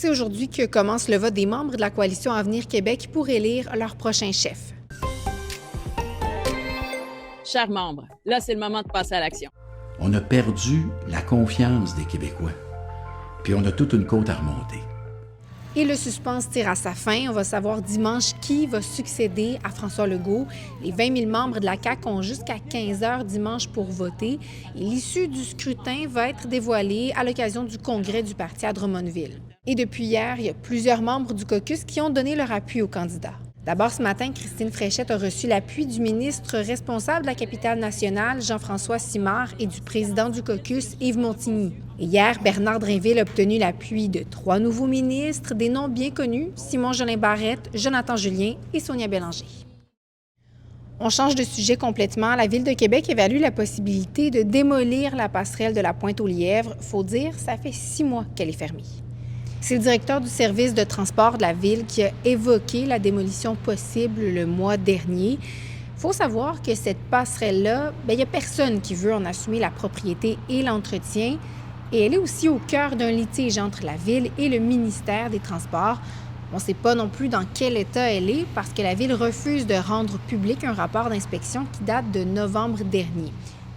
C'est aujourd'hui que commence le vote des membres de la coalition Avenir Québec pour élire leur prochain chef. Chers membres, là, c'est le moment de passer à l'action. On a perdu la confiance des Québécois. Puis on a toute une côte à remonter. Et le suspense tire à sa fin. On va savoir dimanche qui va succéder à François Legault. Les 20 000 membres de la CAQ ont jusqu'à 15 h dimanche pour voter. Et l'issue du scrutin va être dévoilée à l'occasion du congrès du parti à Drummondville. Et depuis hier, il y a plusieurs membres du caucus qui ont donné leur appui aux candidats. D'abord, ce matin, Christine Fréchette a reçu l'appui du ministre responsable de la capitale nationale, Jean-François Simard, et du président du caucus, Yves Montigny. Et hier, Bernard Drinville a obtenu l'appui de 3 nouveaux ministres, des noms bien connus, Simon-Jolin Barrette, Jonathan Julien et Sonia Bélanger. On change de sujet complètement. La Ville de Québec évalue la possibilité de démolir la passerelle de la Pointe-aux-Lièvres. Faut dire, ça fait 6 mois qu'elle est fermée. C'est le directeur du service de transport de la Ville qui a évoqué la démolition possible le mois dernier. Il faut savoir que cette passerelle-là, il n'y a personne qui veut en assumer la propriété et l'entretien. Et elle est aussi au cœur d'un litige entre la Ville et le ministère des Transports. On ne sait pas non plus dans quel état elle est parce que la Ville refuse de rendre public un rapport d'inspection qui date de novembre dernier.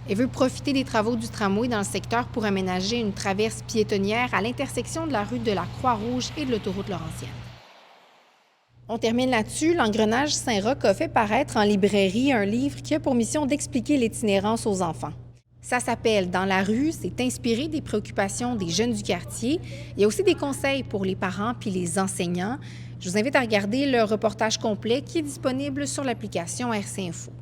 Elle veut profiter des travaux du tramway dans le secteur pour aménager une traverse piétonnière à l'intersection de la rue de la Croix-Rouge et de l'autoroute Laurentienne. On termine là-dessus. L'Engrenage Saint-Roch a fait paraître en librairie un livre qui a pour mission d'expliquer l'itinérance aux enfants. Ça s'appelle « Dans la rue », c'est inspiré des préoccupations des jeunes du quartier. Il y a aussi des conseils pour les parents puis les enseignants. Je vous invite à regarder le reportage complet qui est disponible sur l'application RC Info.